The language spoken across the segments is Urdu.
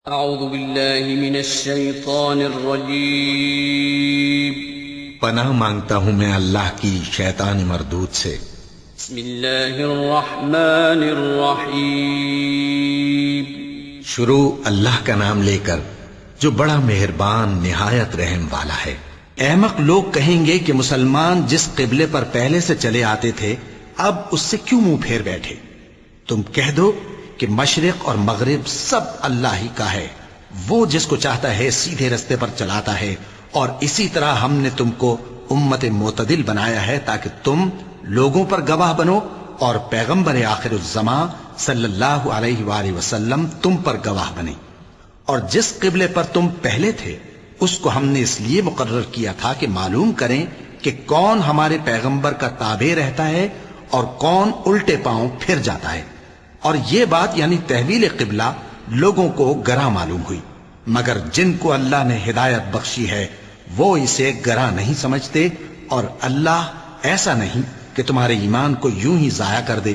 اعوذ باللہ من الشیطان الرجیم پناہ مانگتا ہوں میں اللہ کی شیطان مردود سے۔ بسم اللہ الرحمن الرحیم شروع اللہ کا نام لے کر جو بڑا مہربان نہایت رحم والا ہے۔ احمق لوگ کہیں گے کہ مسلمان جس قبلے پر پہلے سے چلے آتے تھے اب اس سے کیوں منہ پھیر بیٹھے؟ تم کہہ دو کہ مشرق اور مغرب سب اللہ ہی کا ہے، وہ جس کو چاہتا ہے سیدھے رستے پر چلاتا ہے، اور اسی طرح ہم نے تم کو امت معتدل بنایا ہے تاکہ تم لوگوں پر گواہ بنو اور پیغمبر آخر الزمان صلی اللہ علیہ وآلہ وسلم تم پر گواہ بنے۔ اور جس قبلے پر تم پہلے تھے اس کو ہم نے اس لیے مقرر کیا تھا کہ معلوم کریں کہ کون ہمارے پیغمبر کا تابع رہتا ہے اور کون الٹے پاؤں پھر جاتا ہے۔ اور یہ بات یعنی تحویل قبلہ لوگوں کو گراں معلوم ہوئی، مگر جن کو اللہ نے ہدایت بخشی ہے وہ اسے گراں نہیں سمجھتے، اور اللہ ایسا نہیں کہ تمہارے ایمان کو یوں ہی ضائع کر دے۔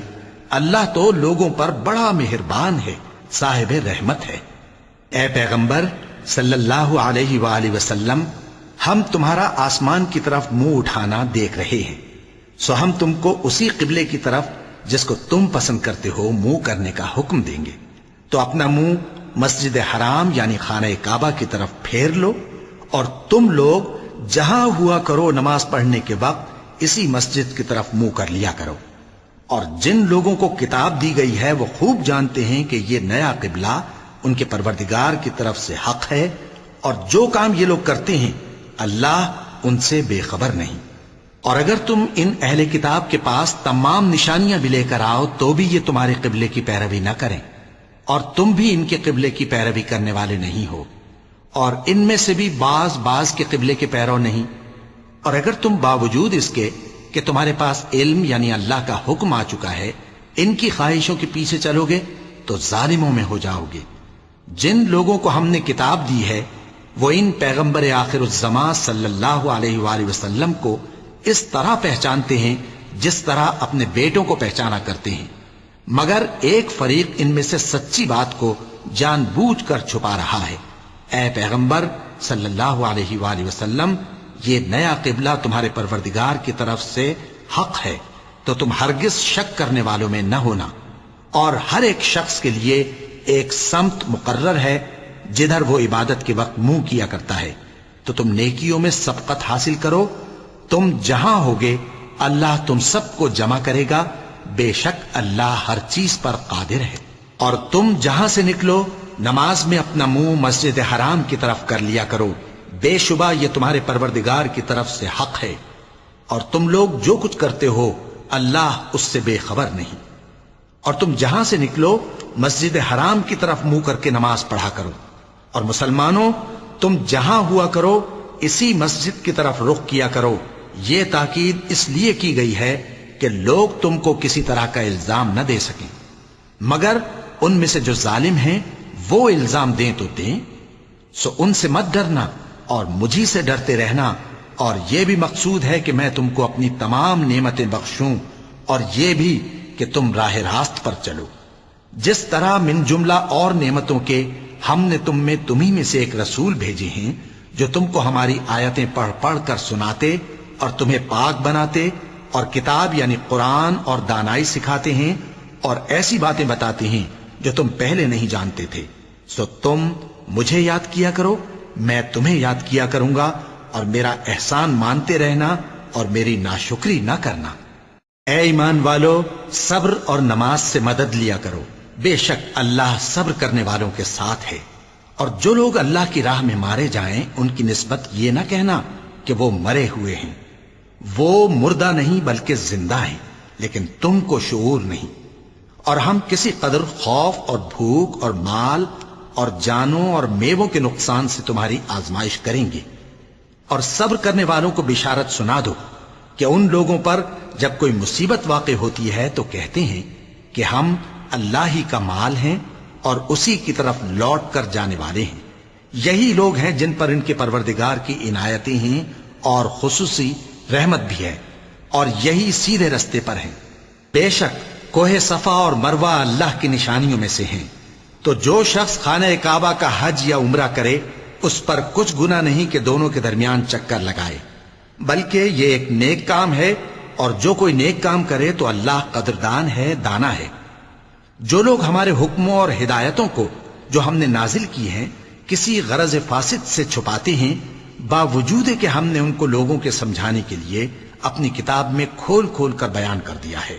اللہ تو لوگوں پر بڑا مہربان ہے، صاحب رحمت ہے۔ اے پیغمبر صلی اللہ علیہ وآلہ وسلم، ہم تمہارا آسمان کی طرف منہ اٹھانا دیکھ رہے ہیں، سو ہم تم کو اسی قبلے کی طرف جس کو تم پسند کرتے ہو منہ کرنے کا حکم دیں گے۔ تو اپنا منہ مسجد حرام یعنی خانہ کعبہ کی طرف پھیر لو، اور تم لوگ جہاں ہوا کرو نماز پڑھنے کے وقت اسی مسجد کی طرف منہ کر لیا کرو۔ اور جن لوگوں کو کتاب دی گئی ہے وہ خوب جانتے ہیں کہ یہ نیا قبلہ ان کے پروردگار کی طرف سے حق ہے، اور جو کام یہ لوگ کرتے ہیں اللہ ان سے بے خبر نہیں۔ اور اگر تم ان اہل کتاب کے پاس تمام نشانیاں بھی لے کر آؤ تو بھی یہ تمہارے قبلے کی پیروی نہ کریں، اور تم بھی ان کے قبلے کی پیروی کرنے والے نہیں ہو، اور ان میں سے بھی بعض کے قبلے کے پیرو نہیں۔ اور اگر تم باوجود اس کے کہ تمہارے پاس علم یعنی اللہ کا حکم آ چکا ہے ان کی خواہشوں کے پیچھے چلو گے تو ظالموں میں ہو جاؤ گے۔ جن لوگوں کو ہم نے کتاب دی ہے وہ ان پیغمبر آخر الزمان صلی اللہ علیہ وآلہ وسلم کو اس طرح پہچانتے ہیں جس طرح اپنے بیٹوں کو پہچانا کرتے ہیں، مگر ایک فریق ان میں سے سچی بات کو جان بوجھ کر چھپا رہا ہے۔ اے پیغمبر صلی اللہ علیہ وآلہ وسلم، یہ نیا قبلہ تمہارے پروردگار کی طرف سے حق ہے، تو تم ہرگز شک کرنے والوں میں نہ ہونا، اور ہر ایک شخص کے لیے ایک سمت مقرر ہے جدھر وہ عبادت کے وقت منہ کیا کرتا ہے، تو تم نیکیوں میں سبقت حاصل کرو۔ تم جہاں ہوگے اللہ تم سب کو جمع کرے گا، بے شک اللہ ہر چیز پر قادر ہے۔ اور تم جہاں سے نکلو نماز میں اپنا منہ مسجد حرام کی طرف کر لیا کرو، بے شبہ یہ تمہارے پروردگار کی طرف سے حق ہے، اور تم لوگ جو کچھ کرتے ہو اللہ اس سے بے خبر نہیں۔ اور تم جہاں سے نکلو مسجد حرام کی طرف منہ کر کے نماز پڑھا کرو، اور مسلمانوں تم جہاں ہوا کرو اسی مسجد کی طرف رخ کیا کرو۔ یہ تاکید اس لیے کی گئی ہے کہ لوگ تم کو کسی طرح کا الزام نہ دے سکیں، مگر ان میں سے جو ظالم ہیں وہ الزام دیں تو دیں، سو ان سے مت ڈرنا اور مجھی سے ڈرتے رہنا، اور یہ بھی مقصود ہے کہ میں تم کو اپنی تمام نعمتیں بخشوں، اور یہ بھی کہ تم راہ راست پر چلو۔ جس طرح من جملہ اور نعمتوں کے ہم نے تمہیں میں سے ایک رسول بھیجے ہیں جو تم کو ہماری آیتیں پڑھ پڑھ کر سناتے اور تمہیں پاک بناتے، اور کتاب یعنی قرآن اور دانائی سکھاتے ہیں، اور ایسی باتیں بتاتے ہیں جو تم پہلے نہیں جانتے تھے۔ سو تم مجھے یاد کیا کرو، میں تمہیں یاد کیا کروں گا، اور میرا احسان مانتے رہنا اور میری ناشکری نہ کرنا۔ اے ایمان والو، صبر اور نماز سے مدد لیا کرو، بے شک اللہ صبر کرنے والوں کے ساتھ ہے۔ اور جو لوگ اللہ کی راہ میں مارے جائیں ان کی نسبت یہ نہ کہنا کہ وہ مرے ہوئے ہیں، وہ مردہ نہیں بلکہ زندہ ہیں، لیکن تم کو شعور نہیں۔ اور ہم کسی قدر خوف اور بھوک اور مال اور جانوں اور میووں کے نقصان سے تمہاری آزمائش کریں گے، اور صبر کرنے والوں کو بشارت سنا دو کہ ان لوگوں پر جب کوئی مصیبت واقع ہوتی ہے تو کہتے ہیں کہ ہم اللہ ہی کا مال ہیں اور اسی کی طرف لوٹ کر جانے والے ہیں۔ یہی لوگ ہیں جن پر ان کے پروردگار کی عنایتیں ہیں اور خصوصی رحمت بھی ہے، اور یہی سیدھے رستے پر ہیں۔ بے شک کوہ صفا اور مروہ اللہ کی نشانیوں میں سے ہیں، تو جو شخص خانہ کعبہ کا حج یا عمرہ کرے اس پر کچھ گناہ نہیں کہ دونوں کے درمیان چکر لگائے، بلکہ یہ ایک نیک کام ہے، اور جو کوئی نیک کام کرے تو اللہ قدردان ہے، دانا ہے۔ جو لوگ ہمارے حکموں اور ہدایتوں کو جو ہم نے نازل کی ہیں کسی غرض فاسد سے چھپاتے ہیں، باوجود کہ ہم نے ان کو لوگوں کے سمجھانے کے لیے اپنی کتاب میں کھول کھول کر بیان کر دیا ہے،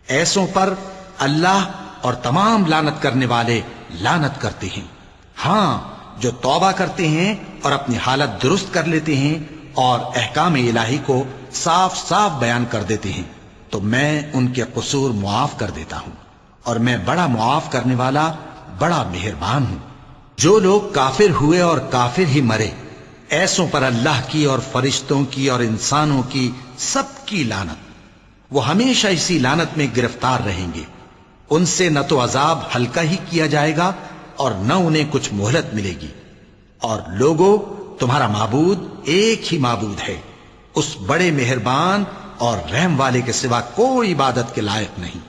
ایسوں پر اللہ اور تمام لعنت کرنے والے لعنت کرتے ہیں۔ ہاں، جو توبہ کرتے ہیں اور اپنی حالت درست کر لیتے ہیں اور احکام الہی کو صاف صاف بیان کر دیتے ہیں تو میں ان کے قصور معاف کر دیتا ہوں، اور میں بڑا معاف کرنے والا، بڑا مہربان ہوں۔ جو لوگ کافر ہوئے اور کافر ہی مرے، ایسوں پر اللہ کی اور فرشتوں کی اور انسانوں کی سب کی لعنت، وہ ہمیشہ اسی لعنت میں گرفتار رہیں گے۔ ان سے نہ تو عذاب ہلکا ہی کیا جائے گا اور نہ انہیں کچھ مہلت ملے گی۔ اور لوگوں، تمہارا معبود ایک ہی معبود ہے، اس بڑے مہربان اور رحم والے کے سوا کوئی عبادت کے لائق نہیں۔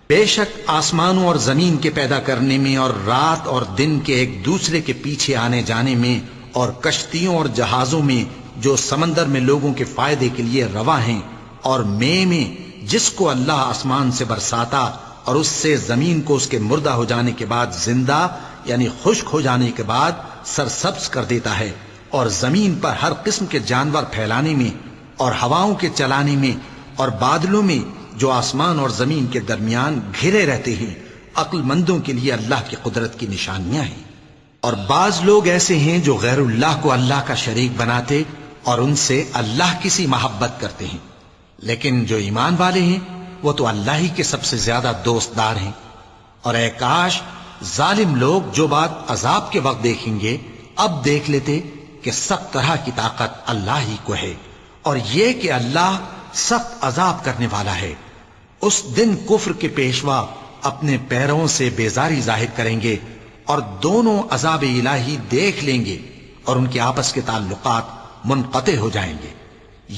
بے شک آسمانوں اور زمین کے پیدا کرنے میں اور رات اور دن کے ایک دوسرے کے پیچھے آنے جانے میں اور کشتیوں اور جہازوں میں جو سمندر میں لوگوں کے فائدے کے لیے رواں ہیں، اور میں جس کو اللہ آسمان سے برساتا اور اس سے زمین کو اس کے مردہ ہو جانے کے بعد زندہ یعنی خشک ہو جانے کے بعد سرسبز کر دیتا ہے، اور زمین پر ہر قسم کے جانور پھیلانے میں اور ہواؤں کے چلانے میں اور بادلوں میں جو آسمان اور زمین کے درمیان گھرے رہتے ہیں، عقل مندوں کے لیے اللہ کی قدرت کی نشانیاں ہیں۔ اور بعض لوگ ایسے ہیں جو غیر اللہ کو اللہ کا شریک بناتے اور ان سے اللہ کی سی محبت کرتے ہیں، لیکن جو ایمان والے ہیں وہ تو اللہ ہی کے سب سے زیادہ دوست دار ہیں۔ اور اے کاش ظالم لوگ جو بات عذاب کے وقت دیکھیں گے اب دیکھ لیتے کہ سب طرح کی طاقت اللہ ہی کو ہے، اور یہ کہ اللہ سخت عذاب کرنے والا ہے۔ اس دن کفر کے پیشوا اپنے پیروں سے بیزاری ظاہر کریں گے اور دونوں عذاب الہی دیکھ لیں گے اور ان کے آپس کے تعلقات منقطع ہو جائیں گے۔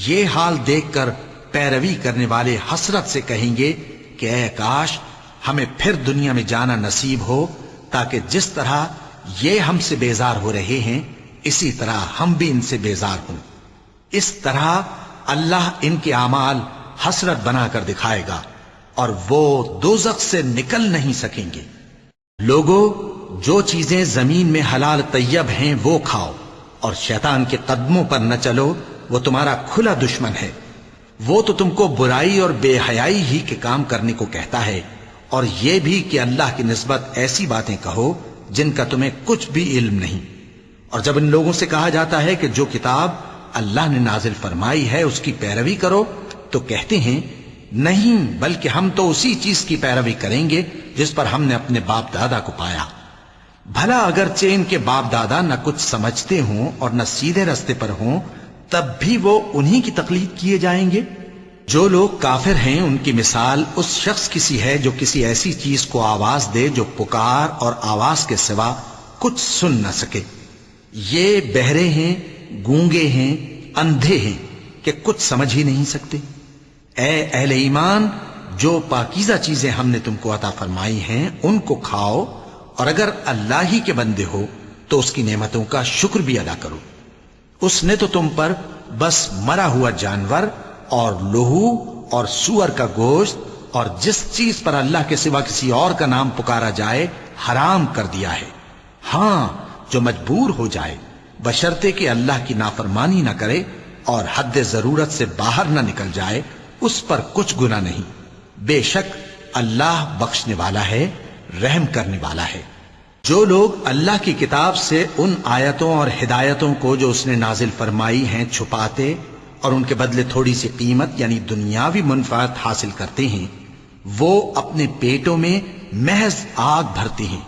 یہ حال دیکھ کر پیروی کرنے والے حسرت سے کہیں گے کہ اے کاش ہمیں پھر دنیا میں جانا نصیب ہو، تاکہ جس طرح یہ ہم سے بیزار ہو رہے ہیں اسی طرح ہم بھی ان سے بیزار ہوں۔ اس طرح اللہ ان کے اعمال حسرت بنا کر دکھائے گا اور وہ دوزخ سے نکل نہیں سکیں گے۔ لوگوں، جو چیزیں زمین میں حلال طیب ہیں وہ کھاؤ، اور شیطان کے قدموں پر نہ چلو، وہ تمہارا کھلا دشمن ہے۔ وہ تو تم کو برائی اور بے حیائی ہی کے کام کرنے کو کہتا ہے، اور یہ بھی کہ اللہ کی نسبت ایسی باتیں کہو جن کا تمہیں کچھ بھی علم نہیں۔ اور جب ان لوگوں سے کہا جاتا ہے کہ جو کتاب اللہ نے نازل فرمائی ہے اس کی پیروی کرو، تو کہتے ہیں نہیں، بلکہ ہم تو اسی چیز کی پیروی کریں گے جس پر ہم نے اپنے باپ دادا کو پایا۔ بھلا اگرچہ ان کے باپ دادا نہ کچھ سمجھتے ہوں اور نہ سیدھے رستے پر ہوں، تب بھی وہ انہی کی تقلید کیے جائیں گے۔ جو لوگ کافر ہیں ان کی مثال اس شخص کی سی ہے جو کسی ایسی چیز کو آواز دے جو پکار اور آواز کے سوا کچھ سن نہ سکے۔ یہ بہرے ہیں، گونگے ہیں، اندھے ہیں کہ کچھ سمجھ ہی نہیں سکتے۔ اے اہل ایمان، جو پاکیزہ چیزیں ہم نے تم کو عطا فرمائی ہیں ان کو کھاؤ، اور اگر اللہ ہی کے بندے ہو تو اس کی نعمتوں کا شکر بھی ادا کرو۔ اس نے تو تم پر بس مرا ہوا جانور اور لہو اور سور کا گوشت اور جس چیز پر اللہ کے سوا کسی اور کا نام پکارا جائے حرام کر دیا ہے۔ ہاں، جو مجبور ہو جائے بشرطے کہ اللہ کی نافرمانی نہ کرے اور حد ضرورت سے باہر نہ نکل جائے، اس پر کچھ گناہ نہیں۔ بے شک اللہ بخشنے والا ہے، رحم کرنے والا ہے۔ جو لوگ اللہ کی کتاب سے ان آیتوں اور ہدایتوں کو جو اس نے نازل فرمائی ہیں چھپاتے اور ان کے بدلے تھوڑی سی قیمت یعنی دنیاوی منفعت حاصل کرتے ہیں، وہ اپنے پیٹوں میں محض آگ بھرتے ہیں۔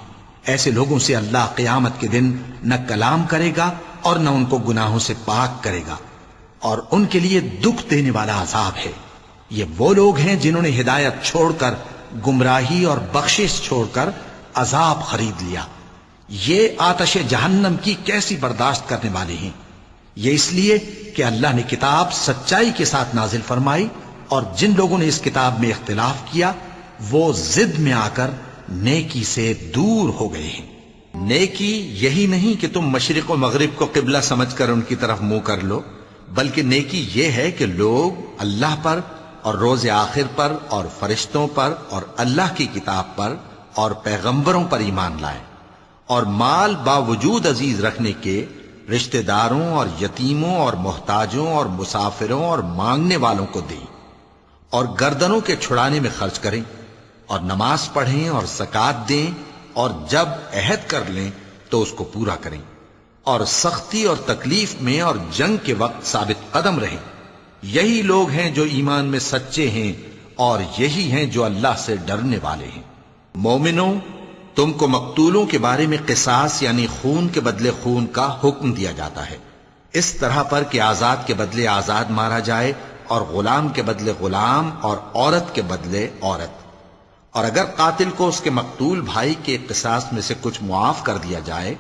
ایسے لوگوں سے اللہ قیامت کے دن نہ کلام کرے گا اور نہ ان کو گناہوں سے پاک کرے گا، اور ان کے لیے دکھ دینے والا عذاب ہے۔ یہ وہ لوگ ہیں جنہوں نے ہدایت چھوڑ کر گمراہی اور بخشش چھوڑ کر عذاب خرید لیا۔ یہ آتش جہنم کی کیسی برداشت کرنے والے ہیں۔ یہ اس لیے کہ اللہ نے کتاب سچائی کے ساتھ نازل فرمائی، اور جن لوگوں نے اس کتاب میں اختلاف کیا وہ ضد میں آ کر نیکی سے دور ہو گئے ہیں۔ نیکی یہی نہیں کہ تم مشرق و مغرب کو قبلہ سمجھ کر ان کی طرف منہ کر لو، بلکہ نیکی یہ ہے کہ لوگ اللہ پر اور روز آخر پر اور فرشتوں پر اور اللہ کی کتاب پر اور پیغمبروں پر ایمان لائیں، اور مال باوجود عزیز رکھنے کے رشتہ داروں اور یتیموں اور محتاجوں اور مسافروں اور مانگنے والوں کو دیں، اور گردنوں کے چھڑانے میں خرچ کریں، اور نماز پڑھیں اور زکوٰۃ دیں، اور جب عہد کر لیں تو اس کو پورا کریں، اور سختی اور تکلیف میں اور جنگ کے وقت ثابت قدم رہیں۔ یہی لوگ ہیں جو ایمان میں سچے ہیں، اور یہی ہیں جو اللہ سے ڈرنے والے ہیں۔ مومنوں، تم کو مقتولوں کے بارے میں قصاص یعنی خون کے بدلے خون کا حکم دیا جاتا ہے، اس طرح پر کہ آزاد کے بدلے آزاد مارا جائے، اور غلام کے بدلے غلام، اور عورت کے بدلے عورت۔ اور اگر قاتل کو اس کے مقتول بھائی کے قصاص میں سے کچھ معاف کر دیا جائے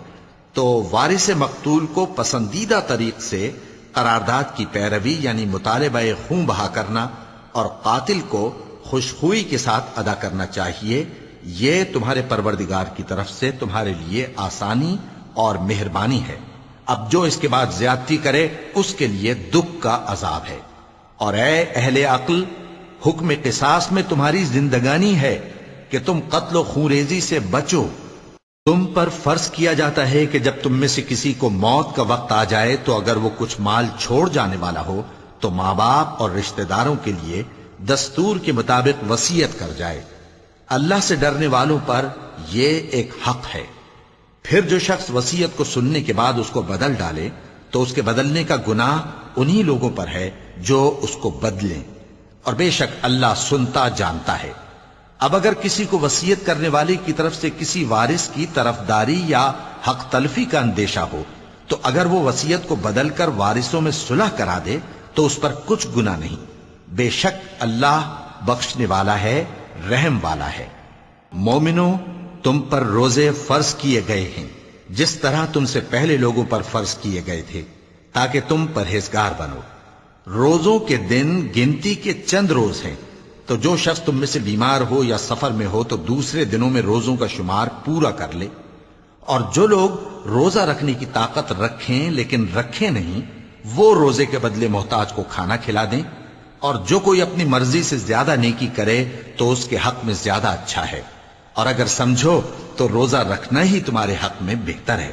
تو وارث مقتول کو پسندیدہ طریق سے قرارداد کی پیروی یعنی مطالبہ خون بہا کرنا اور قاتل کو خوشخوئی کے ساتھ ادا کرنا چاہیے۔ یہ تمہارے پروردگار کی طرف سے تمہارے لیے آسانی اور مہربانی ہے۔ اب جو اس کے بعد زیادتی کرے اس کے لیے دکھ کا عذاب ہے۔ اور اے اہل عقل، حکم قصاص میں تمہاری زندگانی ہے کہ تم قتل و خونریزی سے بچو۔ تم پر فرض کیا جاتا ہے کہ جب تم میں سے کسی کو موت کا وقت آ جائے تو اگر وہ کچھ مال چھوڑ جانے والا ہو تو ماں باپ اور رشتہ داروں کے لیے دستور کے مطابق وصیت کر جائے۔ اللہ سے ڈرنے والوں پر یہ ایک حق ہے۔ پھر جو شخص وصیت کو سننے کے بعد اس کو بدل ڈالے تو اس کے بدلنے کا گناہ انہی لوگوں پر ہے جو اس کو بدلیں، اور بے شک اللہ سنتا جانتا ہے۔ اب اگر کسی کو وصیت کرنے والے کی طرف سے کسی وارث کی طرفداری یا حق تلفی کا اندیشہ ہو تو اگر وہ وصیت کو بدل کر وارثوں میں صلح کرا دے تو اس پر کچھ گناہ نہیں، بے شک اللہ بخشنے والا ہے، رحم والا ہے۔ مومنوں، تم پر روزے فرض کیے گئے ہیں جس طرح تم سے پہلے لوگوں پر فرض کیے گئے تھے تاکہ تم پرہیزگار بنو۔ روزوں کے دن گنتی کے چند روز ہیں، تو جو شخص تم میں سے بیمار ہو یا سفر میں ہو تو دوسرے دنوں میں روزوں کا شمار پورا کر لے۔ اور جو لوگ روزہ رکھنے کی طاقت رکھیں لیکن رکھیں نہیں، وہ روزے کے بدلے محتاج کو کھانا کھلا دیں۔ اور جو کوئی اپنی مرضی سے زیادہ نیکی کرے تو اس کے حق میں زیادہ اچھا ہے، اور اگر سمجھو تو روزہ رکھنا ہی تمہارے حق میں بہتر ہے۔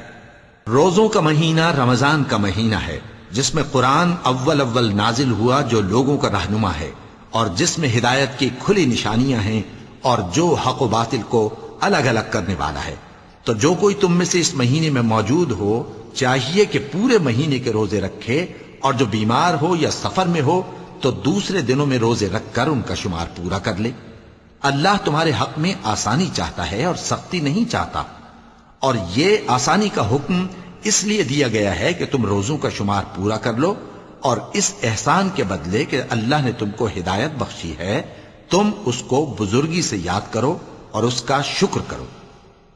روزوں کا مہینہ رمضان کا مہینہ ہے جس میں قرآن اول نازل ہوا، جو لوگوں کا رہنما ہے اور جس میں ہدایت کی کھلی نشانیاں ہیں اور جو حق و باطل کو الگ الگ کرنے والا ہے۔ تو جو کوئی تم میں سے اس مہینے میں موجود ہو چاہیے کہ پورے مہینے کے روزے رکھے، اور جو بیمار ہو یا سفر میں ہو تو دوسرے دنوں میں روزے رکھ کر ان کا شمار پورا کر لے۔ اللہ تمہارے حق میں آسانی چاہتا ہے اور سختی نہیں چاہتا، اور یہ آسانی کا حکم اس لیے دیا گیا ہے کہ تم روزوں کا شمار پورا کر لو، اور اس احسان کے بدلے کہ اللہ نے تم کو ہدایت بخشی ہے تم اس کو بزرگی سے یاد کرو اور اس کا شکر کرو۔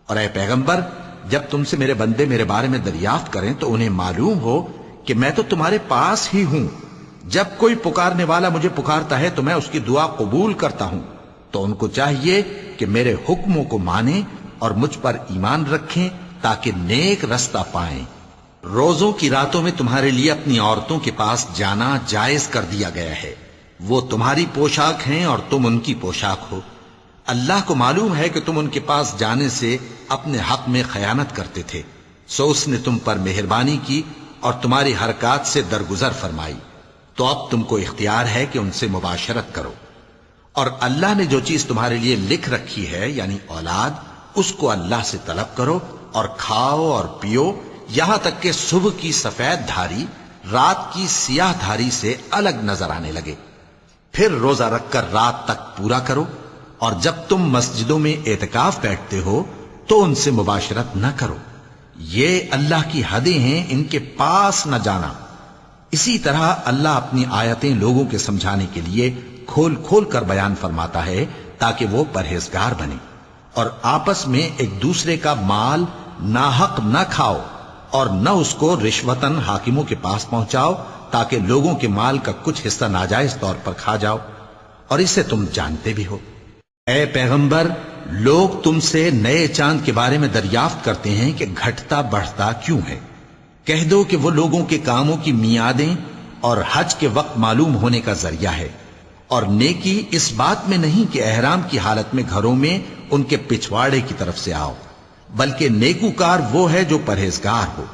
اور اے پیغمبر، جب تم سے میرے بندے میرے بارے میں دریافت کریں تو انہیں معلوم ہو کہ میں تو تمہارے پاس ہی ہوں۔ جب کوئی پکارنے والا مجھے پکارتا ہے تو میں اس کی دعا قبول کرتا ہوں، تو ان کو چاہیے کہ میرے حکموں کو مانیں اور مجھ پر ایمان رکھیں تاکہ نیک رستہ پائیں۔ روزوں کی راتوں میں تمہارے لیے اپنی عورتوں کے پاس جانا جائز کر دیا گیا ہے، وہ تمہاری پوشاک ہیں اور تم ان کی پوشاک ہو۔ اللہ کو معلوم ہے کہ تم ان کے پاس جانے سے اپنے حق میں خیانت کرتے تھے، سو اس نے تم پر مہربانی کی اور تمہاری حرکات سے درگزر فرمائی، تو اب تم کو اختیار ہے کہ ان سے مباشرت کرو۔ اور اللہ نے جو چیز تمہارے لیے لکھ رکھی ہے یعنی اولاد، اس کو اللہ سے طلب کرو اور کھاؤ اور پیو، یہاں تک کہ صبح کی سفید دھاری رات کی سیاہ دھاری سے الگ نظر آنے لگے۔ پھر روزہ رکھ کر رات تک پورا کرو، اور جب تم مسجدوں میں اعتکاف بیٹھتے ہو تو ان سے مباشرت نہ کرو، یہ اللہ کی حدیں ہیں، ان کے پاس نہ جانا۔ اسی طرح اللہ اپنی آیتیں لوگوں کے سمجھانے کے لیے کھول کھول کر بیان فرماتا ہے تاکہ وہ پرہیزگار بنے۔ اور آپس میں ایک دوسرے کا مال ناحق نہ کھاؤ، اور نہ اس کو رشوتاً حاکموں کے پاس پہنچاؤ تاکہ لوگوں کے مال کا کچھ حصہ ناجائز طور پر کھا جاؤ، اور اسے تم جانتے بھی ہو۔ اے پیغمبر، لوگ تم سے نئے چاند کے بارے میں دریافت کرتے ہیں کہ گھٹتا بڑھتا کیوں ہے۔ کہہ دو کہ وہ لوگوں کے کاموں کی میعادیں اور حج کے وقت معلوم ہونے کا ذریعہ ہے، اور نیکی اس بات میں نہیں کہ احرام کی حالت میں گھروں میں ان کے پچھواڑے کی طرف سے آؤ، بلکہ نیکوکار وہ ہے جو پرہیزگار ہو،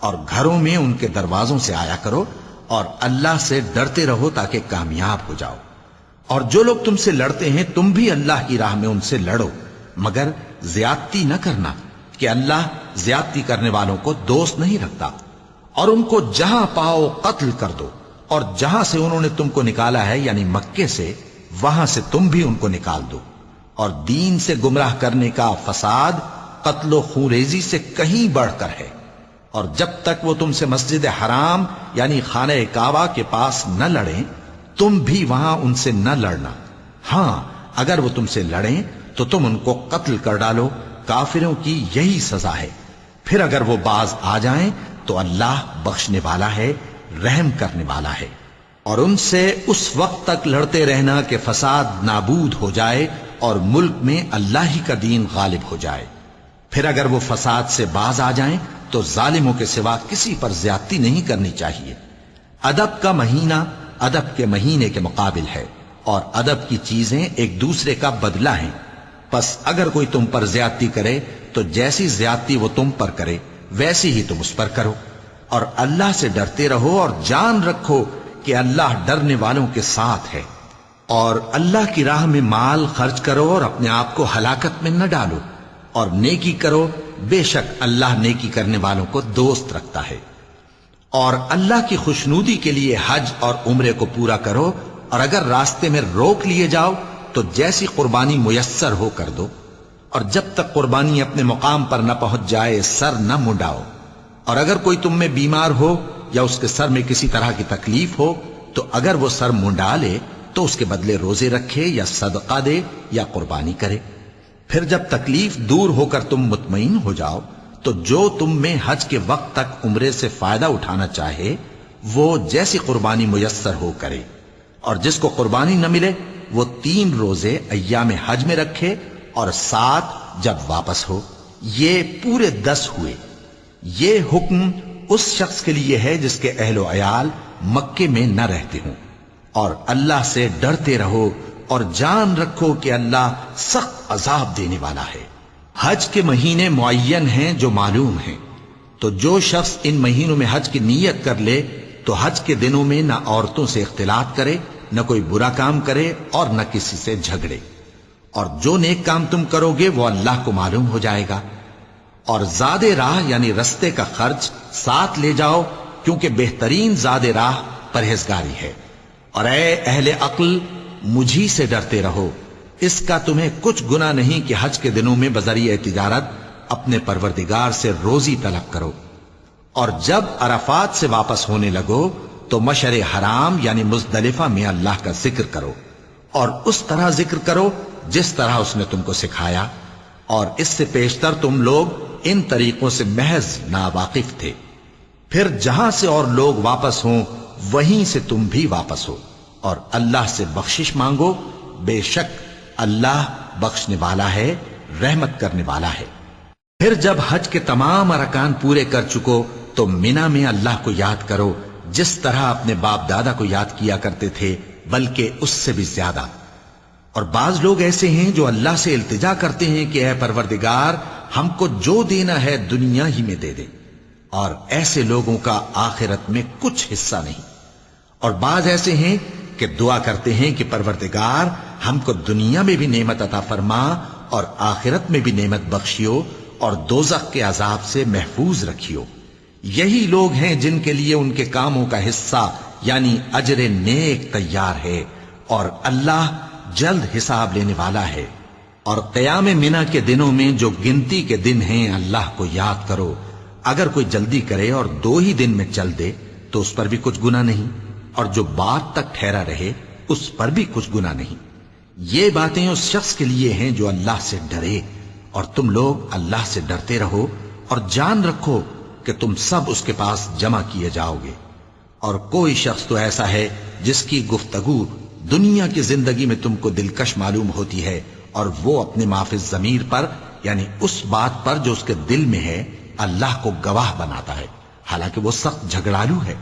اور گھروں میں ان کے دروازوں سے آیا کرو، اور اللہ سے ڈرتے رہو تاکہ کامیاب ہو جاؤ۔ اور جو لوگ تم سے لڑتے ہیں تم بھی اللہ کی راہ میں ان سے لڑو، مگر زیادتی نہ کرنا، کہ اللہ زیادتی کرنے والوں کو دوست نہیں رکھتا۔ اور ان کو جہاں پاؤ قتل کر دو، اور جہاں سے انہوں نے تم کو نکالا ہے یعنی مکے سے، وہاں سے تم بھی ان کو نکال دو۔ اور دین سے گمراہ کرنے کا فساد قتل و خونریزی سے کہیں بڑھ کر ہے، اور جب تک وہ تم سے مسجد حرام یعنی خانہ کعبہ کے پاس نہ لڑیں تم بھی وہاں ان سے نہ لڑنا۔ ہاں اگر وہ تم سے لڑیں تو تم ان کو قتل کر ڈالو، کافروں کی یہی سزا ہے۔ پھر اگر وہ باز آ جائیں تو اللہ بخشنے والا ہے، رحم کرنے والا ہے۔ اور ان سے اس وقت تک لڑتے رہنا کہ فساد نابود ہو جائے اور ملک میں اللہ ہی کا دین غالب ہو جائے۔ پھر اگر وہ فساد سے باز آ جائیں تو ظالموں کے سوا کسی پر زیادتی نہیں کرنی چاہیے۔ ادب کا مہینہ ادب کے مہینے کے مقابل ہے، اور ادب کی چیزیں ایک دوسرے کا بدلہ ہیں۔ پس اگر کوئی تم پر زیادتی کرے تو جیسی زیادتی وہ تم پر کرے ویسی ہی تم اس پر کرو، اور اللہ سے ڈرتے رہو، اور جان رکھو کہ اللہ ڈرنے والوں کے ساتھ ہے۔ اور اللہ کی راہ میں مال خرچ کرو اور اپنے آپ کو ہلاکت میں نہ ڈالو، اور نیکی کرو، بے شک اللہ نیکی کرنے والوں کو دوست رکھتا ہے۔ اور اللہ کی خوشنودی کے لیے حج اور عمرے کو پورا کرو، اور اگر راستے میں روک لیے جاؤ تو جیسی قربانی میسر ہو کر دو، اور جب تک قربانی اپنے مقام پر نہ پہنچ جائے سر نہ منڈاؤ۔ اور اگر کوئی تم میں بیمار ہو یا اس کے سر میں کسی طرح کی تکلیف ہو تو اگر وہ سر منڈا لے تو اس کے بدلے روزے رکھے یا صدقہ دے یا قربانی کرے۔ پھر جب تکلیف دور ہو کر تم مطمئن ہو جاؤ تو جو تم میں حج کے وقت تک عمرے سے فائدہ اٹھانا چاہے وہ جیسی قربانی میسر ہو کرے، اور جس کو قربانی نہ ملے وہ 3 روزے ایام حج میں رکھے اور 7 جب واپس ہو، یہ پورے 10 ہوئے۔ یہ حکم اس شخص کے لیے ہے جس کے اہل و عیال مکے میں نہ رہتے ہوں۔ اور اللہ سے ڈرتے رہو اور جان رکھو کہ اللہ سخت عذاب دینے والا ہے۔ حج کے مہینے معین ہیں جو معلوم ہیں، تو جو شخص ان مہینوں میں حج کی نیت کر لے تو حج کے دنوں میں نہ عورتوں سے اختلاط کرے، نہ کوئی برا کام کرے اور نہ کسی سے جھگڑے۔ اور جو نیک کام تم کرو گے وہ اللہ کو معلوم ہو جائے گا۔ اور زاد راہ یعنی رستے کا خرچ ساتھ لے جاؤ، کیونکہ بہترین زاد راہ پرہیزگاری ہے۔ اور اے اہل عقل مجھی سے ڈرتے رہو، اس کا تمہیں کچھ گناہ نہیں کہ حج کے دنوں میں بذریعہ تجارت اپنے پروردگار سے روزی طلب کرو۔ اور جب عرفات سے واپس ہونے لگو تو مشعر حرام یعنی مزدلفہ میں اللہ کا ذکر کرو، اور اس طرح ذکر کرو جس طرح اس نے تم کو سکھایا، اور اس سے پیشتر تم لوگ ان طریقوں سے محض ناواقف تھے۔ پھر جہاں سے اور لوگ واپس ہوں وہیں سے تم بھی واپس ہو، اور اللہ سے بخشش مانگو، بے شک اللہ بخشنے والا ہے، رحمت کرنے والا ہے۔ پھر جب حج کے تمام ارکان پورے کر چکو تو مینا میں اللہ کو یاد کرو جس طرح اپنے باپ دادا کو یاد کیا کرتے تھے، بلکہ اس سے بھی زیادہ۔ اور بعض لوگ ایسے ہیں جو اللہ سے التجا کرتے ہیں کہ اے پروردگار ہم کو جو دینا ہے دنیا ہی میں دے دے، اور ایسے لوگوں کا آخرت میں کچھ حصہ نہیں۔ اور بعض ایسے ہیں کہ دعا کرتے ہیں کہ پروردگار ہم کو دنیا میں بھی نعمت عطا فرما اور آخرت میں بھی نعمت بخشیو اور دوزخ کے عذاب سے محفوظ رکھیو۔ یہی لوگ ہیں جن کے لیے ان کے کاموں کا حصہ یعنی اجر نیک تیار ہے، اور اللہ جلد حساب لینے والا ہے۔ اور قیام منی کے دنوں میں جو گنتی کے دن ہیں اللہ کو یاد کرو، اگر کوئی جلدی کرے اور 2 ہی دن میں چل دے تو اس پر بھی کچھ گناہ نہیں، اور جو بات تک ٹھہرا رہے اس پر بھی کچھ گناہ نہیں۔ یہ باتیں اس شخص کے لیے ہیں جو اللہ سے ڈرے، اور تم لوگ اللہ سے ڈرتے رہو اور جان رکھو کہ تم سب اس کے پاس جمع کیے جاؤ گے۔ اور کوئی شخص تو ایسا ہے جس کی گفتگو دنیا کی زندگی میں تم کو دلکش معلوم ہوتی ہے اور وہ اپنے معافی ضمیر پر یعنی اس بات پر جو اس کے دل میں ہے اللہ کو گواہ بناتا ہے، حالانکہ وہ سخت جھگڑالو ہے۔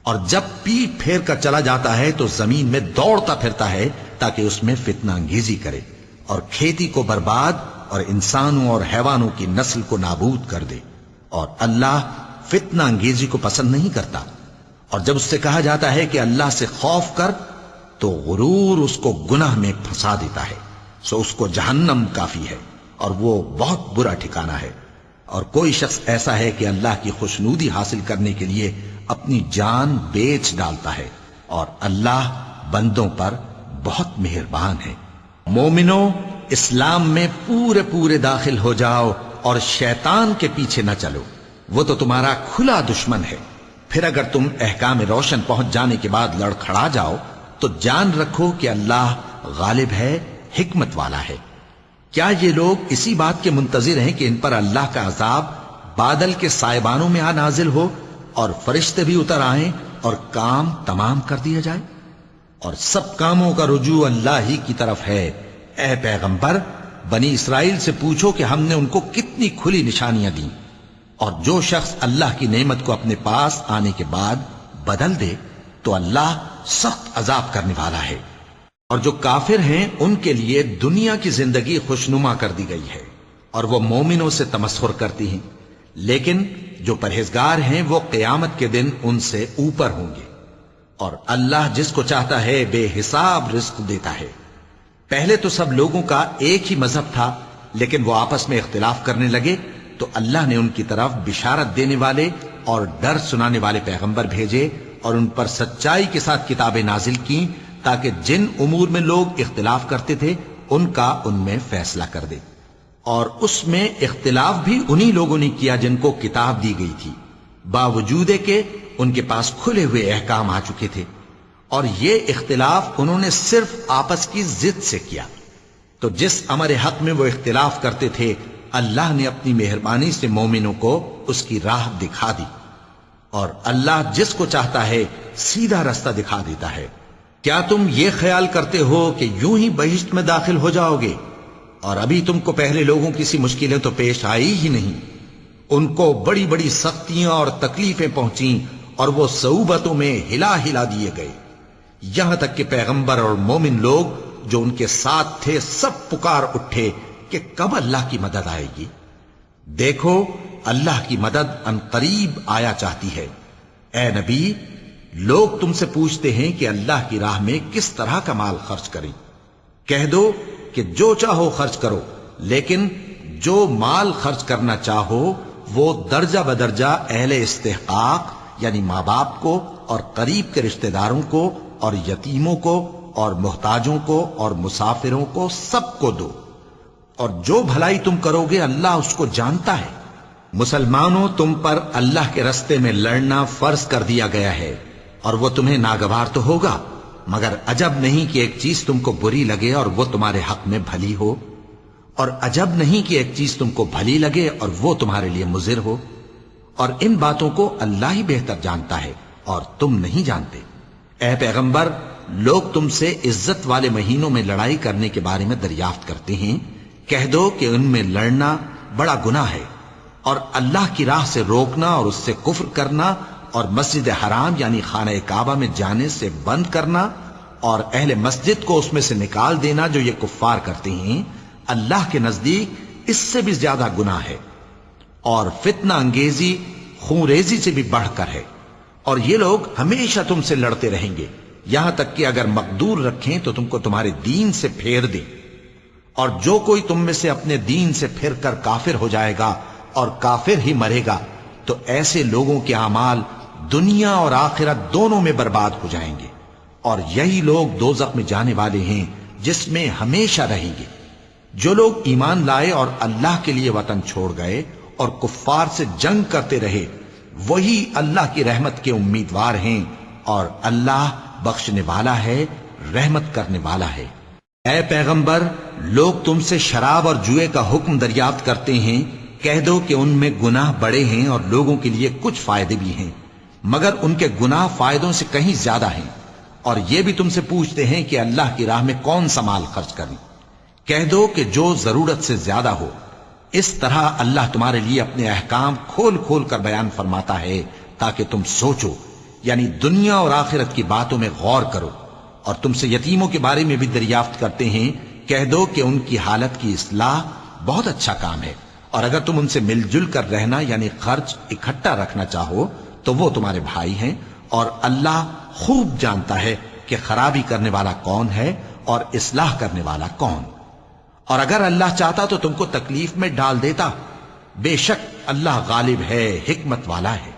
اور جب پیٹ پھیر کر چلا جاتا ہے تو زمین میں دوڑتا پھرتا ہے تاکہ اس میں فتنہ انگیزی کرے اور کھیتی کو برباد اور انسانوں اور حیوانوں کی نسل کو نابود کر دے، اور اللہ فتنہ انگیزی کو پسند نہیں کرتا۔ اور جب اس سے کہا جاتا ہے کہ اللہ سے خوف کر تو غرور اس کو گناہ میں پھنسا دیتا ہے، سو اس کو جہنم کافی ہے اور وہ بہت برا ٹھکانہ ہے۔ اور کوئی شخص ایسا ہے کہ اللہ کی خوشنودی حاصل کرنے کے لیے اپنی جان بیچ ڈالتا ہے، اور اللہ بندوں پر بہت مہربان ہے۔ مومنو، اسلام میں پورے پورے داخل ہو جاؤ اور شیطان کے پیچھے نہ چلو، وہ تو تمہارا کھلا دشمن ہے۔ پھر اگر تم احکام روشن پہنچ جانے کے بعد لڑکھڑا جاؤ تو جان رکھو کہ اللہ غالب ہے، حکمت والا ہے۔ کیا یہ لوگ اسی بات کے منتظر ہیں کہ ان پر اللہ کا عذاب بادل کے سائبانوں میں آ نازل ہو اور فرشتے بھی اتر آئیں اور کام تمام کر دیا جائے؟ اور سب کاموں کا رجوع اللہ ہی کی طرف ہے۔ اے پیغمبر، بنی اسرائیل سے پوچھو کہ ہم نے ان کو کتنی کھلی نشانیاں دیں، اور جو شخص اللہ کی نعمت کو اپنے پاس آنے کے بعد بدل دے تو اللہ سخت عذاب کرنے والا ہے۔ اور جو کافر ہیں ان کے لیے دنیا کی زندگی خوشنما کر دی گئی ہے اور وہ مومنوں سے تمسخر کرتی ہیں، لیکن جو پرہیزگار ہیں وہ قیامت کے دن ان سے اوپر ہوں گے۔ اور اللہ جس کو چاہتا ہے بے حساب رزق دیتا ہے۔ پہلے تو سب لوگوں کا ایک ہی مذہب تھا، لیکن وہ آپس میں اختلاف کرنے لگے تو اللہ نے ان کی طرف بشارت دینے والے اور ڈر سنانے والے پیغمبر بھیجے اور ان پر سچائی کے ساتھ کتابیں نازل کی تاکہ جن امور میں لوگ اختلاف کرتے تھے ان کا ان میں فیصلہ کر دے۔ اور اس میں اختلاف بھی انہی لوگوں نے کیا جن کو کتاب دی گئی تھی، باوجود کہ ان کے پاس کھلے ہوئے احکام آ چکے تھے، اور یہ اختلاف انہوں نے صرف آپس کی ضد سے کیا۔ تو جس امر حق میں وہ اختلاف کرتے تھے اللہ نے اپنی مہربانی سے مومنوں کو اس کی راہ دکھا دی، اور اللہ جس کو چاہتا ہے سیدھا رستہ دکھا دیتا ہے۔ کیا تم یہ خیال کرتے ہو کہ یوں ہی بہشت میں داخل ہو جاؤ گے؟ اور ابھی تم کو پہلے لوگوں کی سی مشکلیں تو پیش آئی ہی نہیں، ان کو بڑی بڑی سختیاں اور تکلیفیں پہنچیں اور وہ صعوبتوں میں ہلا ہلا دیے گئے، یہاں تک کہ پیغمبر اور مومن لوگ جو ان کے ساتھ تھے سب پکار اٹھے کہ کب اللہ کی مدد آئے گی۔ دیکھو اللہ کی مدد ان قریب آیا چاہتی ہے۔ اے نبی، لوگ تم سے پوچھتے ہیں کہ اللہ کی راہ میں کس طرح کا مال خرچ کریں۔ کہہ دو کہ جو چاہو خرچ کرو، لیکن جو مال خرچ کرنا چاہو وہ درجہ بدرجہ اہل استحقاق یعنی ماں باپ کو اور قریب کے رشتہ داروں کو اور یتیموں کو اور محتاجوں کو اور مسافروں کو سب کو دو، اور جو بھلائی تم کرو گے اللہ اس کو جانتا ہے۔ مسلمانوں، تم پر اللہ کے رستے میں لڑنا فرض کر دیا گیا ہے، اور وہ تمہیں ناگوار تو ہوگا، مگر عجب نہیں کہ ایک چیز تم کو بری لگے اور وہ تمہارے حق میں بھلی ہو، اور عجب نہیں کہ ایک چیز تم کو بھلی لگے اور وہ تمہارے لیے مضر ہو، اور ان باتوں کو اللہ ہی بہتر جانتا ہے اور تم نہیں جانتے۔ اے پیغمبر، لوگ تم سے عزت والے مہینوں میں لڑائی کرنے کے بارے میں دریافت کرتے ہیں، کہہ دو کہ ان میں لڑنا بڑا گناہ ہے، اور اللہ کی راہ سے روکنا اور اس سے کفر کرنا اور مسجد حرام یعنی خانہ کعبہ میں جانے سے بند کرنا اور اہل مسجد کو اس میں سے نکال دینا جو یہ کفار کرتے ہیں، اللہ کے نزدیک اس سے بھی زیادہ گناہ ہے، اور فتنہ انگیزی خونریزی سے بھی بڑھ کر ہے۔ اور یہ لوگ ہمیشہ تم سے لڑتے رہیں گے، یہاں تک کہ اگر مقدور رکھیں تو تم کو تمہارے دین سے پھیر دیں، اور جو کوئی تم میں سے اپنے دین سے پھر کر کافر ہو جائے گا اور کافر ہی مرے گا تو ایسے لوگوں کے اعمال دنیا اور آخرت دونوں میں برباد ہو جائیں گے، اور یہی لوگ دوزخ میں جانے والے ہیں جس میں ہمیشہ رہیں گے۔ جو لوگ ایمان لائے اور اللہ کے لیے وطن چھوڑ گئے اور کفار سے جنگ کرتے رہے وہی اللہ کی رحمت کے امیدوار ہیں، اور اللہ بخشنے والا ہے، رحمت کرنے والا ہے۔ اے پیغمبر، لوگ تم سے شراب اور جوئے کا حکم دریافت کرتے ہیں، کہہ دو کہ ان میں گناہ بڑے ہیں اور لوگوں کے لیے کچھ فائدے بھی ہیں، مگر ان کے گناہ فائدوں سے کہیں زیادہ ہیں۔ اور یہ بھی تم سے پوچھتے ہیں کہ اللہ کی راہ میں کون سا مال خرچ کریں، کہہ دو کہ جو ضرورت سے زیادہ ہو. اس طرح اللہ تمہارے لیے اپنے احکام کھول کھول کر بیان فرماتا ہے تاکہ تم سوچو، یعنی دنیا اور آخرت کی باتوں میں غور کرو. اور تم سے یتیموں کے بارے میں بھی دریافت کرتے ہیں، کہہ دو کہ ان کی حالت کی اصلاح بہت اچھا کام ہے، اور اگر تم ان سے مل جل کر رہنا یعنی خرچ اکٹھا رکھنا چاہو تو وہ تمہارے بھائی ہیں، اور اللہ خوب جانتا ہے کہ خرابی کرنے والا کون ہے اور اصلاح کرنے والا کون. اور اگر اللہ چاہتا تو تم کو تکلیف میں ڈال دیتا، بے شک اللہ غالب ہے، حکمت والا ہے.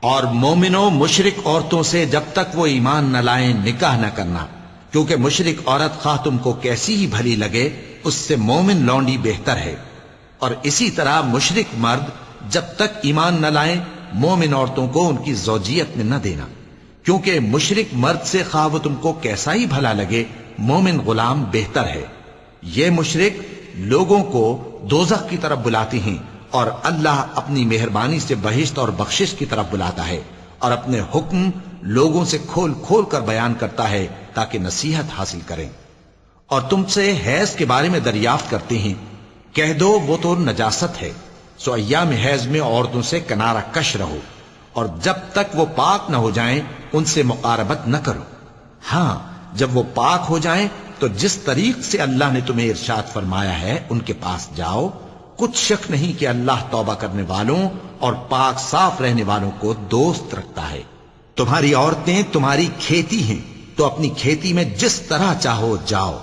اور مومنوں مشرک عورتوں سے جب تک وہ ایمان نہ لائیں نکاح نہ کرنا، کیونکہ مشرک عورت خواہ تم کو کیسی ہی بھلی لگے اس سے مومن لونڈی بہتر ہے. اور اسی طرح مشرک مرد جب تک ایمان نہ لائیں مومن عورتوں کو ان کی زوجیت میں نہ دینا، کیونکہ مشرک مرد سے خواہ وہ تم کو کیسا ہی بھلا لگے مومن غلام بہتر ہے. یہ مشرک لوگوں کو دوزخ کی طرف بلاتے ہیں، اور اللہ اپنی مہربانی سے بہشت اور بخشش کی طرف بلاتا ہے، اور اپنے حکم لوگوں سے کھول کھول کر بیان کرتا ہے تاکہ نصیحت حاصل کریں. اور تم سے حیض کے بارے میں دریافت کرتے ہیں، کہہ دو وہ تو نجاست ہے، سو ایام حیض میں عورتوں سے کنارہ کش رہو، اور جب تک وہ پاک نہ ہو جائیں ان سے مقاربت نہ کرو. ہاں جب وہ پاک ہو جائیں تو جس طریق سے اللہ نے تمہیں ارشاد فرمایا ہے ان کے پاس جاؤ. کچھ شک نہیں کہ اللہ توبہ کرنے والوں اور پاک صاف رہنے والوں کو دوست رکھتا ہے. تمہاری عورتیں تمہاری کھیتی ہیں، تو اپنی کھیتی میں جس طرح چاہو جاؤ،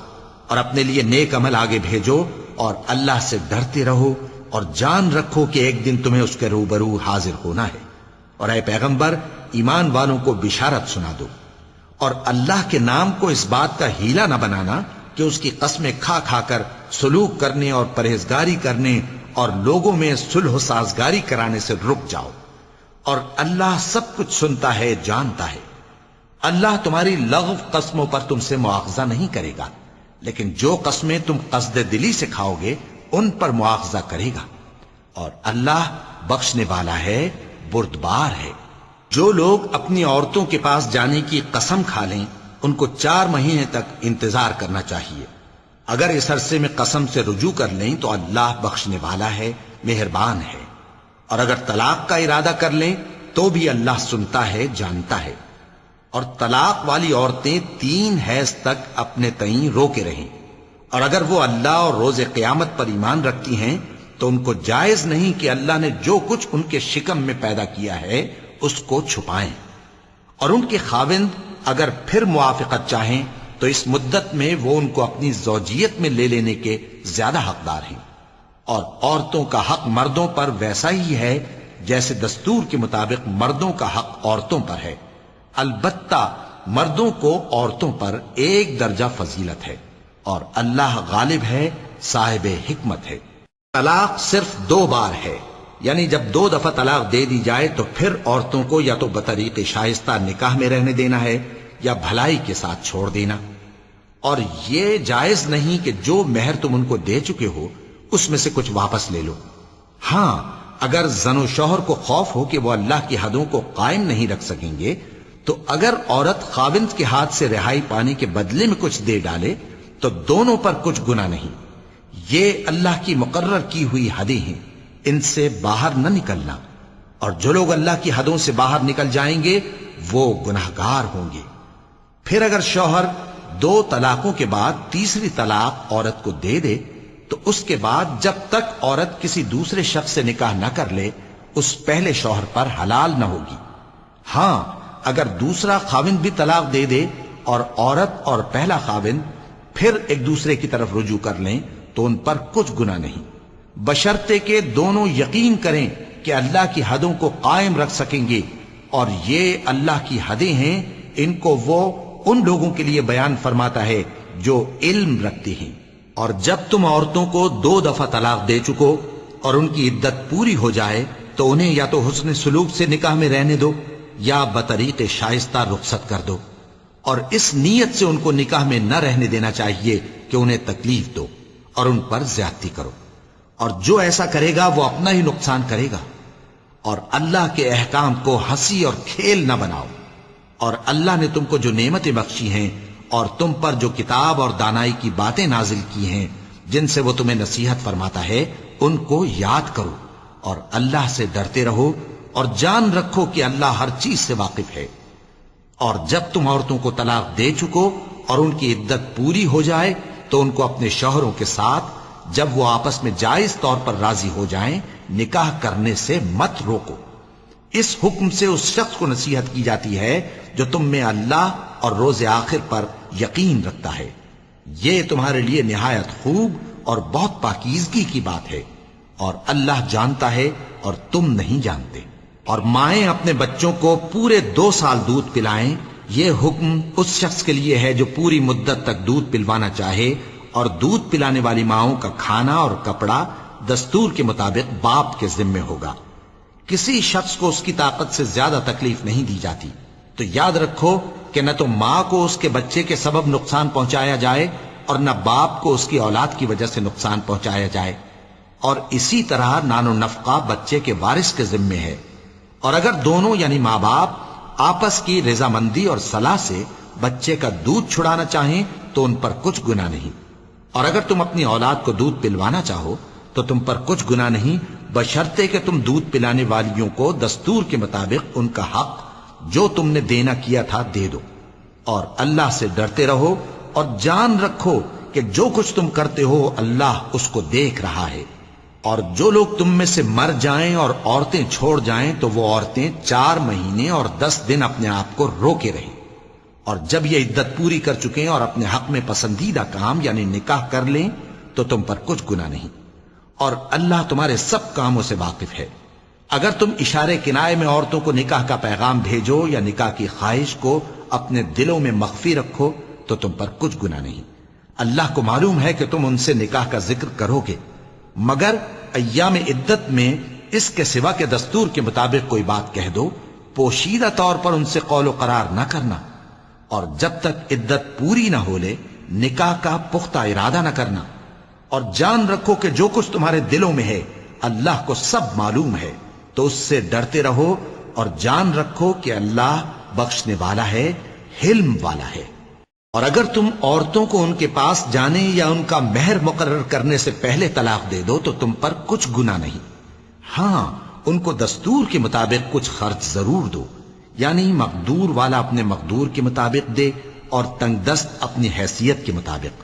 اور اپنے لیے نیک عمل آگے بھیجو، اور اللہ سے ڈرتے رہو، اور جان رکھو کہ ایک دن تمہیں اس کے روبرو حاضر ہونا ہے. اور اے پیغمبر ایمان والوں کو بشارت سنا دو، اور اللہ کے نام کو اس بات کا ہیلا نہ بنانا کہ اس کی قسمیں کھا کھا کر سلوک کرنے اور پرہیزگاری کرنے اور لوگوں میں صلح و سازگاری کرانے سے رک جاؤ. اور اللہ سب کچھ سنتا ہے، جانتا ہے. اللہ تمہاری لغو قسموں پر تم سے مواخذہ نہیں کرے گا، لیکن جو قسمیں تم قصد دلی سے کھاؤ گے ان پر مواخذہ کرے گا. اور اللہ بخشنے والا ہے، بردبار ہے. جو لوگ اپنی عورتوں کے پاس جانے کی قسم کھا لیں ان کو 4 مہینے تک انتظار کرنا چاہیے. اگر اس عرصے میں قسم سے رجوع کر لیں تو اللہ بخشنے والا ہے، مہربان ہے. اور اگر طلاق کا ارادہ کر لیں تو بھی اللہ سنتا ہے، جانتا ہے. اور طلاق والی عورتیں 3 حیض تک اپنے تئیں روکے رہیں، اور اگر وہ اللہ اور روز قیامت پر ایمان رکھتی ہیں تو ان کو جائز نہیں کہ اللہ نے جو کچھ ان کے شکم میں پیدا کیا ہے اس کو چھپائیں. اور ان کے خاوند اگر پھر موافقت چاہیں تو اس مدت میں وہ ان کو اپنی زوجیت میں لے لینے کے زیادہ حقدار ہیں. اور عورتوں کا حق مردوں پر ویسا ہی ہے جیسے دستور کے مطابق مردوں کا حق عورتوں پر ہے. البتہ مردوں کو عورتوں پر 1 درجہ فضیلت ہے، اور اللہ غالب ہے، صاحب حکمت ہے. طلاق صرف 2 بار ہے، یعنی جب 2 دفعہ طلاق دے دی جائے تو پھر عورتوں کو یا تو بطریق شائستہ نکاح میں رہنے دینا ہے یا بھلائی کے ساتھ چھوڑ دینا. اور یہ جائز نہیں کہ جو مہر تم ان کو دے چکے ہو اس میں سے کچھ واپس لے لو. ہاں اگر زن و شوہر کو خوف ہو کہ وہ اللہ کی حدوں کو قائم نہیں رکھ سکیں گے تو اگر عورت خاوند کے ہاتھ سے رہائی پانے کے بدلے میں کچھ دے ڈالے تو دونوں پر کچھ گناہ نہیں. یہ اللہ کی مقرر کی ہوئی حدیں ہیں، ان سے باہر نہ نکلنا. اور جو لوگ اللہ کی حدوں سے باہر نکل جائیں گے وہ گناہگار ہوں گے. پھر اگر شوہر 2 طلاقوں کے بعد تیسری طلاق عورت کو دے دے تو اس کے بعد جب تک عورت کسی دوسرے شخص سے نکاح نہ کر لے اس پہلے شوہر پر حلال نہ ہوگی. ہاں اگر دوسرا خاوند بھی طلاق دے دے اور عورت اور پہلا خاوند پھر ایک دوسرے کی طرف رجوع کر لیں تو ان پر کچھ گناہ نہیں، بشرطے کہ دونوں یقین کریں کہ اللہ کی حدوں کو قائم رکھ سکیں گے. اور یہ اللہ کی حدیں ہیں، ان کو وہ ان لوگوں کے لیے بیان فرماتا ہے جو علم رکھتے ہیں. اور جب تم عورتوں کو 2 دفعہ طلاق دے چکو اور ان کی عدت پوری ہو جائے تو انہیں یا تو حسن سلوک سے نکاح میں رہنے دو یا بطریق شائستہ رخصت کر دو. اور اس نیت سے ان کو نکاح میں نہ رہنے دینا چاہیے کہ انہیں تکلیف دو اور ان پر زیادتی کرو. اور جو ایسا کرے گا وہ اپنا ہی نقصان کرے گا. اور اللہ کے احکام کو ہنسی اور کھیل نہ بناؤ. اور اللہ نے تم کو جو نعمتیں بخشی ہیں اور تم پر جو کتاب اور دانائی کی باتیں نازل کی ہیں جن سے وہ تمہیں نصیحت فرماتا ہے ان کو یاد کرو، اور اللہ سے ڈرتے رہو، اور جان رکھو کہ اللہ ہر چیز سے واقف ہے۔ اور جب تم عورتوں کو طلاق دے چکو اور ان کی عدت پوری ہو جائے تو ان کو اپنے شوہروں کے ساتھ جب وہ آپس میں جائز طور پر راضی ہو جائیں نکاح کرنے سے مت روکو۔ اس حکم سے اس شخص کو نصیحت کی جاتی ہے جو تم میں اللہ اور روز آخر پر یقین رکھتا ہے۔ یہ تمہارے لیے نہایت خوب اور بہت پاکیزگی کی بات ہے، اور اللہ جانتا ہے اور تم نہیں جانتے۔ اور مائیں اپنے بچوں کو پورے 2 سال دودھ پلائیں، یہ حکم اس شخص کے لیے ہے جو پوری مدت تک دودھ پلوانا چاہے، اور دودھ پلانے والی ماؤں کا کھانا اور کپڑا دستور کے مطابق باپ کے ذمے ہوگا۔ کسی شخص کو اس کی طاقت سے زیادہ تکلیف نہیں دی جاتی، تو یاد رکھو کہ نہ تو ماں کو اس کے بچے کے سبب نقصان پہنچایا جائے اور نہ باپ کو اس کی اولاد کی وجہ سے نقصان پہنچایا جائے، اور اسی طرح نان و نفقہ بچے کے وارث کے ذمے ہے۔ اور اگر دونوں یعنی ماں باپ آپس کی رضامندی اور صلاح سے بچے کا دودھ چھڑانا چاہیں تو ان پر کچھ گناہ نہیں، اور اگر تم اپنی اولاد کو دودھ پلوانا چاہو تو تم پر کچھ گناہ نہیں، بشرطے کہ تم دودھ پلانے والیوں کو دستور کے مطابق ان کا حق جو تم نے دینا کیا تھا دے دو۔ اور اللہ سے ڈرتے رہو اور جان رکھو کہ جو کچھ تم کرتے ہو اللہ اس کو دیکھ رہا ہے۔ اور جو لوگ تم میں سے مر جائیں اور عورتیں چھوڑ جائیں تو وہ عورتیں 4 مہینے اور 10 دن اپنے آپ کو روکے رہیں، اور جب یہ عدت پوری کر چکیں اور اپنے حق میں پسندیدہ کام یعنی نکاح کر لیں تو تم پر کچھ گناہ نہیں، اور اللہ تمہارے سب کاموں سے واقف ہے۔ اگر تم اشارے کنائے میں عورتوں کو نکاح کا پیغام بھیجو یا نکاح کی خواہش کو اپنے دلوں میں مخفی رکھو تو تم پر کچھ گناہ نہیں۔ اللہ کو معلوم ہے کہ تم ان سے نکاح کا ذکر کرو گے، مگر ایام عدت میں اس کے سوا کے دستور کے مطابق کوئی بات کہہ دو، پوشیدہ طور پر ان سے قول و قرار نہ کرنا، اور جب تک عدت پوری نہ ہو لے نکاح کا پختہ ارادہ نہ کرنا۔ اور جان رکھو کہ جو کچھ تمہارے دلوں میں ہے اللہ کو سب معلوم ہے، تو اس سے ڈرتے رہو اور جان رکھو کہ اللہ بخشنے والا ہے، حلم والا ہے۔ اور اگر تم عورتوں کو ان کے پاس جانے یا ان کا مہر مقرر کرنے سے پہلے طلاق دے دو تو تم پر کچھ گناہ نہیں، ہاں ان کو دستور کے مطابق کچھ خرچ ضرور دو، یعنی مقدور والا اپنے مقدور کے مطابق دے اور تنگ دست اپنی حیثیت کے مطابق۔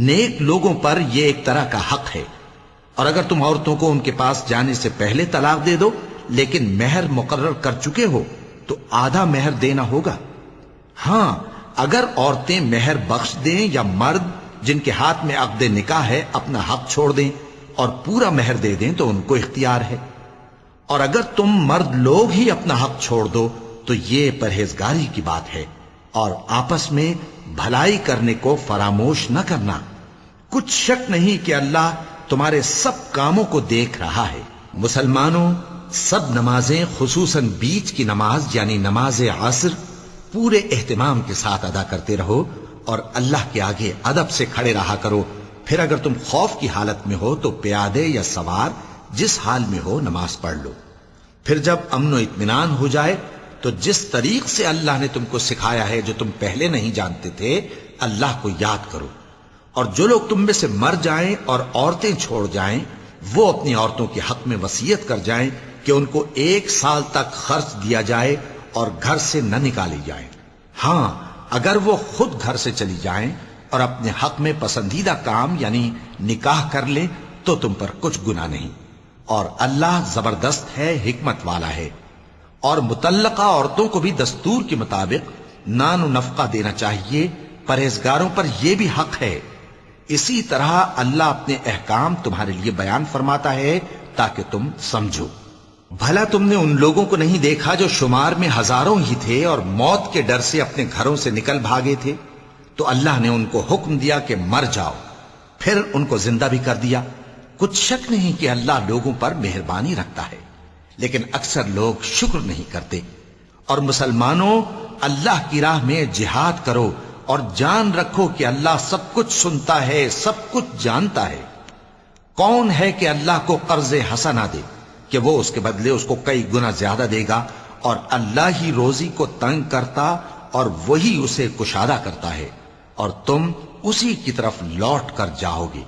نیک لوگوں پر یہ ایک طرح کا حق ہے۔ اور اگر تم عورتوں کو ان کے پاس جانے سے پہلے طلاق دے دو لیکن مہر مقرر کر چکے ہو تو آدھا مہر دینا ہوگا۔ ہاں اگر عورتیں مہر بخش دیں یا مرد جن کے ہاتھ میں عقد نکاح ہے اپنا حق چھوڑ دیں اور پورا مہر دے دیں تو ان کو اختیار ہے۔ اور اگر تم مرد لوگ ہی اپنا حق چھوڑ دو تو یہ پرہیزگاری کی بات ہے، اور آپس میں بھلائی کرنے کو فراموش نہ کرنا۔ کچھ شک نہیں کہ اللہ تمہارے سب کاموں کو دیکھ رہا ہے۔ مسلمانوں، سب نمازیں خصوصاً بیچ کی نماز یعنی نماز عصر پورے اہتمام کے ساتھ ادا کرتے رہو، اور اللہ کے آگے ادب سے کھڑے رہا کرو۔ پھر اگر تم خوف کی حالت میں ہو تو پیادے یا سوار جس حال میں ہو نماز پڑھ لو۔ پھر جب امن و اطمینان ہو جائے تو جس طریق سے اللہ نے تم کو سکھایا ہے جو تم پہلے نہیں جانتے تھے اللہ کو یاد کرو۔ اور جو لوگ تم میں سے مر جائیں اور عورتیں چھوڑ جائیں وہ اپنی عورتوں کے حق میں وصیت کر جائیں کہ ان کو 1 سال تک خرچ دیا جائے اور گھر سے نہ نکالی جائیں۔ ہاں اگر وہ خود گھر سے چلی جائیں اور اپنے حق میں پسندیدہ کام یعنی نکاح کر لیں تو تم پر کچھ گناہ نہیں، اور اللہ زبردست ہے، حکمت والا ہے۔ اور مطلقہ عورتوں کو بھی دستور کے مطابق نان و نفقہ دینا چاہیے، پرہیزگاروں پر یہ بھی حق ہے۔ اسی طرح اللہ اپنے احکام تمہارے لیے بیان فرماتا ہے تاکہ تم سمجھو۔ بھلا تم نے ان لوگوں کو نہیں دیکھا جو شمار میں ہزاروں ہی تھے اور موت کے ڈر سے اپنے گھروں سے نکل بھاگے تھے؟ تو اللہ نے ان کو حکم دیا کہ مر جاؤ، پھر ان کو زندہ بھی کر دیا۔ کچھ شک نہیں کہ اللہ لوگوں پر مہربانی رکھتا ہے، لیکن اکثر لوگ شکر نہیں کرتے۔ اور مسلمانوں، اللہ کی راہ میں جہاد کرو اور جان رکھو کہ اللہ سب کچھ سنتا ہے، سب کچھ جانتا ہے۔ کون ہے کہ اللہ کو قرض حسنہ دے کہ وہ اس کے بدلے اس کو کئی گنا زیادہ دے گا؟ اور اللہ ہی روزی کو تنگ کرتا اور وہی اسے کشادہ کرتا ہے، اور تم اسی کی طرف لوٹ کر جاؤ گے۔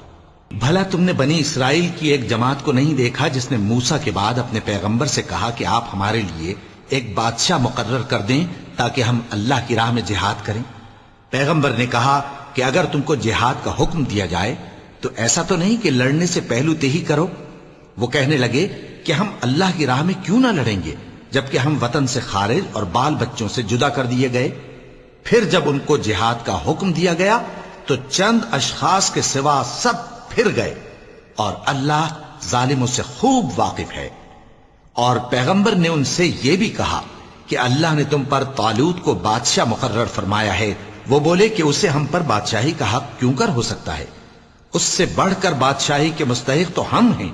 بھلا تم نے بنی اسرائیل کی ایک جماعت کو نہیں دیکھا جس نے موسیٰ کے بعد اپنے پیغمبر سے کہا کہ آپ ہمارے لیے ایک بادشاہ مقرر کر دیں تاکہ ہم اللہ کی راہ میں جہاد کریں؟ پیغمبر نے کہا کہ اگر تم کو جہاد کا حکم دیا جائے تو ایسا تو نہیں کہ لڑنے سے پہلو تہی کرو۔ وہ کہنے لگے کہ ہم اللہ کی راہ میں کیوں نہ لڑیں گے جبکہ ہم وطن سے خارج اور بال بچوں سے جدا کر دیے گئے۔ پھر جب ان کو جہاد کا حکم دیا گیا تو چند اشخاص کے سوا سب پھر گئے، اور اللہ ظالموں سے خوب واقف ہے۔ اور پیغمبر نے ان سے یہ بھی کہا کہ اللہ نے تم پر طالوت کو بادشاہ مقرر فرمایا ہے۔ وہ بولے کہ اسے ہم پر بادشاہی کا حق کیوں کر ہو سکتا ہے؟ اس سے بڑھ کر بادشاہی کے مستحق تو ہم ہیں،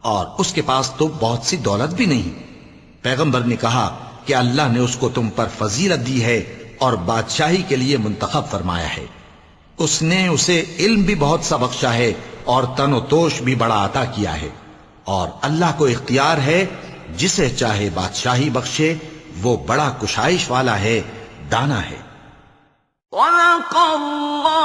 اور اس کے پاس تو بہت سی دولت بھی نہیں۔ پیغمبر نے کہا کہ اللہ نے اس کو تم پر فضیلت دی ہے اور بادشاہی کے لیے منتخب فرمایا ہے۔ اس نے اسے علم بھی بہت سا بخشا ہے اور تن و توش بھی بڑا عطا کیا ہے، اور اللہ کو اختیار ہے جسے چاہے بادشاہی بخشے، وہ بڑا کشائش والا ہے، دانا ہے۔ وَلَقَ اللَّهُ